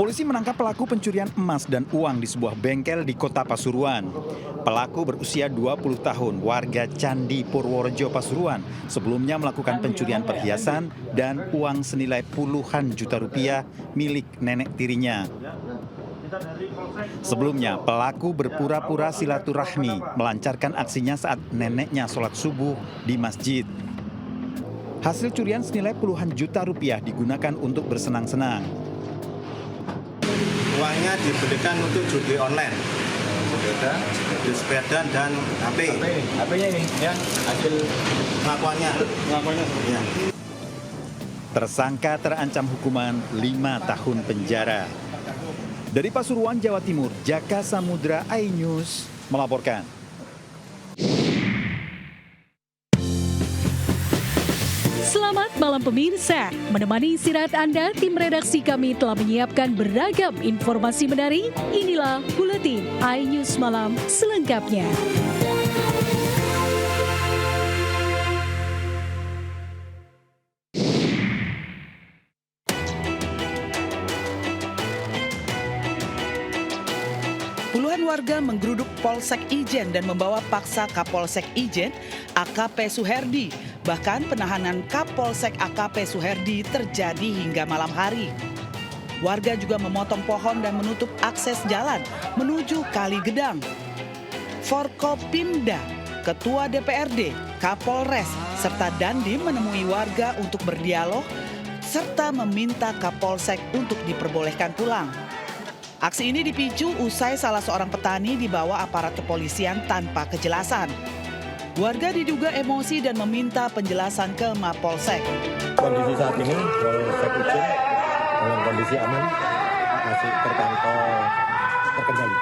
Polisi menangkap pelaku pencurian emas dan uang di sebuah bengkel di Kota Pasuruan. Pelaku berusia 20 tahun, warga Candi Purworejo, Pasuruan. Sebelumnya melakukan pencurian perhiasan dan uang senilai puluhan juta rupiah milik nenek tirinya. Sebelumnya, pelaku berpura-pura silaturahmi melancarkan aksinya saat neneknya sholat subuh di masjid. Hasil curian senilai puluhan juta rupiah digunakan untuk bersenang-senang. Uangnya dibelikan untuk judi online, sepeda dan HP. HP-nya ini ya, hasil pengakuannya. Ya. Tersangka terancam hukuman 5 tahun penjara. Dari Pasuruan, Jawa Timur, Jaka Samudra iNews melaporkan. Selamat malam pemirsa, menemani istirahat Anda, tim redaksi kami telah menyiapkan beragam informasi menarik. Inilah Buletin iNews Malam selengkapnya. Puluhan warga menggeruduk Polsek Ijen dan membawa paksa Kapolsek Ijen, AKP Suherdi. Bahkan penahanan Kapolsek AKP Suherdi terjadi hingga malam hari. Warga juga memotong pohon dan menutup akses jalan menuju Kali Gedang. Forkopimda, Ketua DPRD, Kapolres, serta Dandim menemui warga untuk berdialog serta meminta Kapolsek untuk diperbolehkan pulang. Aksi ini dipicu usai salah seorang petani dibawa aparat kepolisian tanpa kejelasan. Warga diduga emosi dan meminta penjelasan ke Mapolsek. Kondisi saat ini Polsek Ijen dalam kondisi aman, masih terpantau terkendali.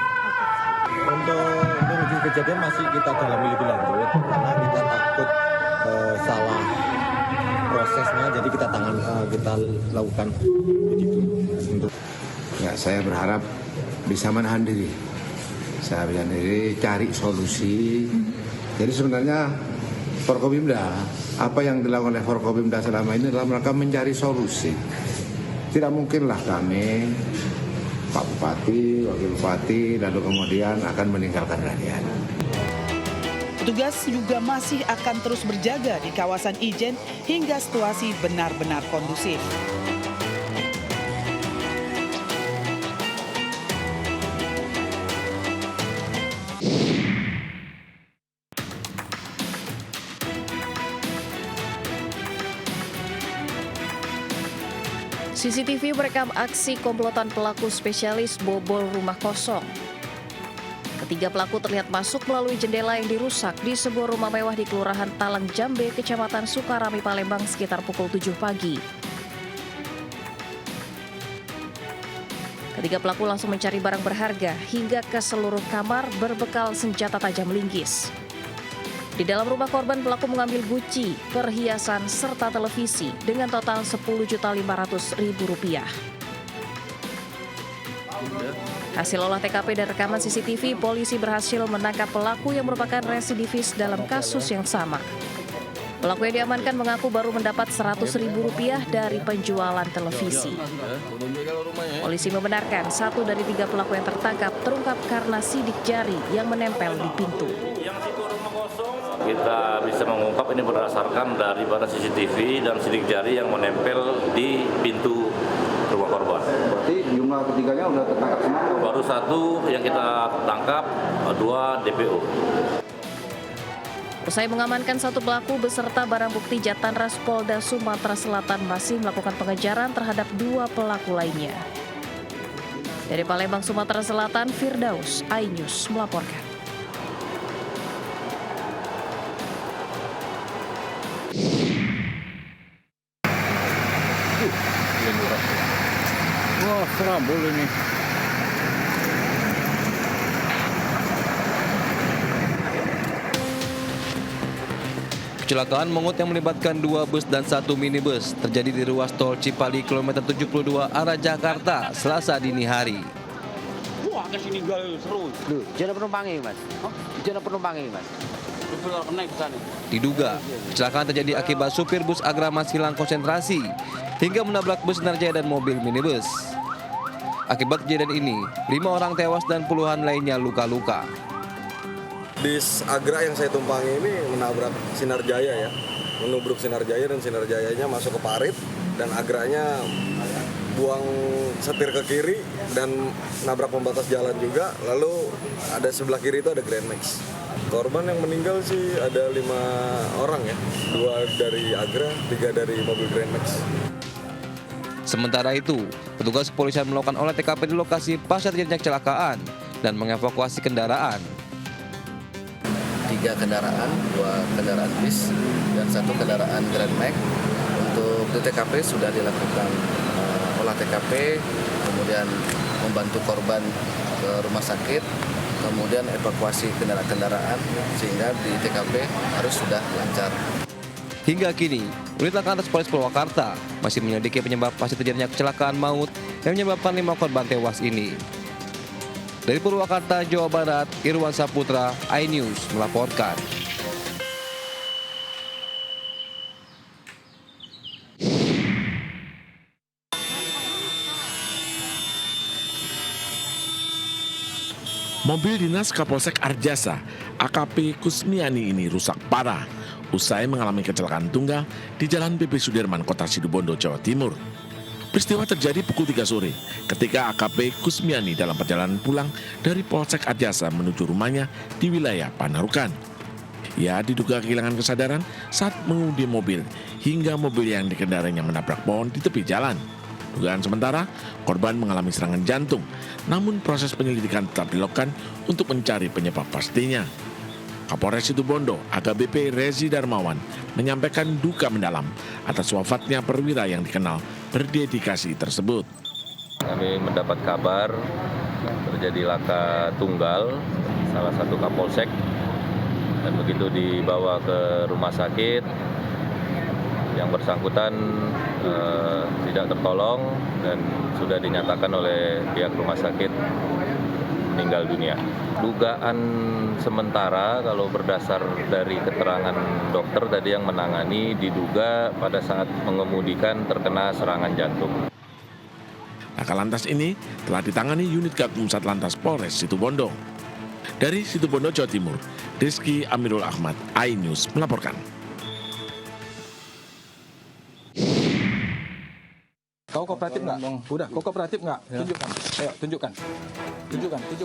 Untuk menuju kejadian masih kita dalami lebih lanjut karena kita takut salah prosesnya, jadi kita lakukan begitu untuk. Ya, saya berharap bisa menahan diri. Saya menahan diri, cari solusi. Jadi sebenarnya Forkopimda, apa yang dilakukan oleh Forkopimda selama ini adalah mereka mencari solusi. Tidak mungkinlah kami, Pak Bupati, Wakil Bupati, lalu kemudian akan meninggalkan rakyat. Petugas juga masih akan terus berjaga di kawasan Ijen hingga situasi benar-benar kondusif. CCTV merekam aksi komplotan pelaku spesialis bobol rumah kosong. Ketiga pelaku terlihat masuk melalui jendela yang dirusak di sebuah rumah mewah di Kelurahan Talang Jambe, Kecamatan Sukarami, Palembang sekitar pukul 7 pagi. Ketiga pelaku langsung mencari barang berharga hingga ke seluruh kamar berbekal senjata tajam linggis. Di dalam rumah korban, pelaku mengambil guci, perhiasan, serta televisi dengan total Rp10.500.000. Hasil olah TKP dan rekaman CCTV, polisi berhasil menangkap pelaku yang merupakan residivis dalam kasus yang sama. Pelaku yang diamankan mengaku baru mendapat Rp100.000 dari penjualan televisi. Polisi membenarkan 1 dari 3 pelaku yang tertangkap terungkap karena sidik jari yang menempel di pintu. Kita bisa mengungkap ini berdasarkan daripada CCTV dan sidik jari yang menempel di pintu rumah korban. Berarti jumlah ketiganya sudah tertangkap semua? Baru 1 yang kita tangkap, 2 DPO. Usai mengamankan 1 pelaku beserta barang bukti, Jatanras Polda Sumatera Selatan masih melakukan pengejaran terhadap 2 pelaku lainnya. Dari Palembang, Sumatera Selatan, Firdaus, iNews melaporkan. wah serabul ini. Kecelakaan maut yang melibatkan 2 bus dan 1 minibus terjadi di ruas tol Cipali kilometer 72 arah Jakarta Selasa dini hari. Wah, ke sini seru. Duh, jangan penumpangnya, Mas. Jangan penumpangnya, Mas. Diduga, kecelakaan terjadi akibat supir bus Agramas hilang konsentrasi hingga menabrak bus Narjaya dan mobil minibus. Akibat kejadian ini, 5 orang tewas dan puluhan lainnya luka-luka. Bis Agra yang saya tumpangi ini menabrak Sinar Jaya ya, menubruk Sinar Jaya dan Sinar Jayanya masuk ke parit dan Agranya buang setir ke kiri dan nabrak pembatas jalan juga. Lalu ada sebelah kiri itu ada Grand Max. Korban yang meninggal sih ada 5 orang ya, 2 dari Agra, 3 dari mobil Grand Max. Sementara itu, petugas kepolisian melakukan olah TKP di lokasi pasca terjadinya kecelakaan dan mengevakuasi kendaraan. 3 kendaraan, 2 kendaraan bis dan 1 kendaraan Grand Max. Untuk di TKP sudah dilakukan olah TKP, kemudian membantu korban ke rumah sakit, kemudian evakuasi kendaraan sehingga di TKP harus sudah lancar. Hingga kini, unit Lantas Polres Purwakarta masih menyelidiki penyebab pasti terjadinya kecelakaan maut yang menyebabkan 5 korban tewas ini. Dari Purwakarta, Jawa Barat, Irwan Saputra, iNews melaporkan. Mobil dinas Kapolsek Arjasa, AKP Kusmiani ini rusak parah usai mengalami kecelakaan tunggal di Jalan BP Sudirman, Kota Situbondo, Jawa Timur. Peristiwa terjadi pukul 3 sore ketika AKP Kusmiani dalam perjalanan pulang dari Polsek Arjasa menuju rumahnya di wilayah Panarukan. Ia diduga kehilangan kesadaran saat mengemudi mobil hingga mobil yang dikendarainya menabrak pohon di tepi jalan. Dugaan sementara, korban mengalami serangan jantung, namun proses penyelidikan tetap dilakukan untuk mencari penyebab pastinya. Kapolres Situbondo, AKBP Rezi Darmawan, menyampaikan duka mendalam atas wafatnya perwira yang dikenal berdedikasi tersebut. Kami mendapat kabar terjadi laka tunggal salah satu Kapolsek dan begitu dibawa ke rumah sakit yang bersangkutan tidak tertolong dan sudah dinyatakan oleh pihak rumah sakit meninggal dunia. Dugaan sementara kalau berdasar dari keterangan dokter tadi yang menangani diduga pada saat mengemudikan terkena serangan jantung. Laka lantas ini telah ditangani unit Gakum Satlantas Polres Situbondo. Dari Situbondo, Jawa Timur, Rizky Amirul Ahmad, iNews melaporkan. Kau kooperatif nggak? Udah, kau kooperatif nggak? Tunjukkan. Ayo, tunjukkan.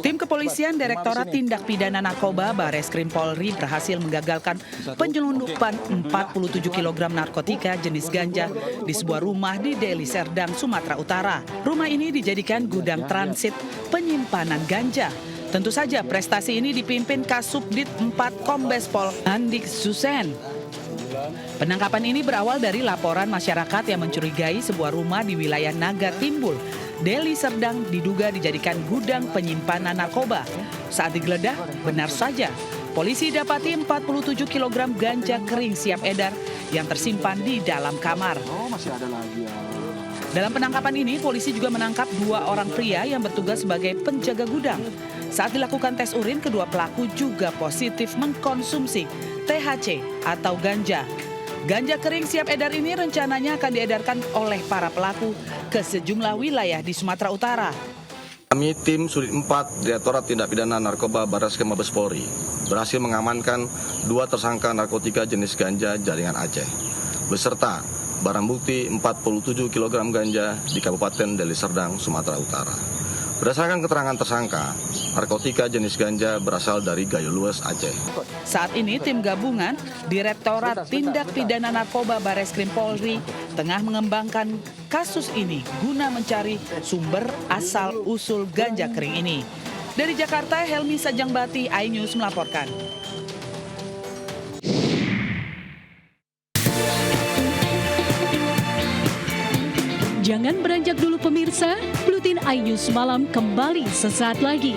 Tim Kepolisian Direktorat Tindak Pidana Narkoba Bareskrim Polri berhasil menggagalkan penyelundupan 47 kg narkotika jenis ganja di sebuah rumah di Deli Serdang, Sumatera Utara. Rumah ini dijadikan gudang transit penyimpanan ganja. Tentu saja prestasi ini dipimpin Kasubdit 4 Kombes Pol Andik Susen. Penangkapan ini berawal dari laporan masyarakat yang mencurigai sebuah rumah di wilayah Naga Timbul, Deli Serdang diduga dijadikan gudang penyimpanan narkoba. Saat digeledah, benar saja, polisi dapati 47 kg ganja kering siap edar yang tersimpan di dalam kamar. Dalam penangkapan ini, polisi juga menangkap 2 orang pria yang bertugas sebagai penjaga gudang. Saat dilakukan tes urin, kedua pelaku juga positif mengkonsumsi THC atau ganja. Ganja kering siap edar ini rencananya akan diedarkan oleh para pelaku ke sejumlah wilayah di Sumatera Utara. Kami tim Sudit 4 Direktorat Tindak Pidana Narkoba Bareskrim Mabes Polri berhasil mengamankan 2 tersangka narkotika jenis ganja jaringan Aceh beserta barang bukti 47 kg ganja di Kabupaten Deli Serdang, Sumatera Utara. Berdasarkan keterangan tersangka, narkotika jenis ganja berasal dari Gayo Lues, Aceh. Saat ini tim gabungan Direktorat Tindak Pidana Narkoba Bareskrim Polri tengah mengembangkan kasus ini guna mencari sumber asal-usul ganja kering ini. Dari Jakarta, Helmi Sajangbati, iNews melaporkan. Jangan beranjak dulu pemirsa, Buletin iNews Malam kembali sesaat lagi.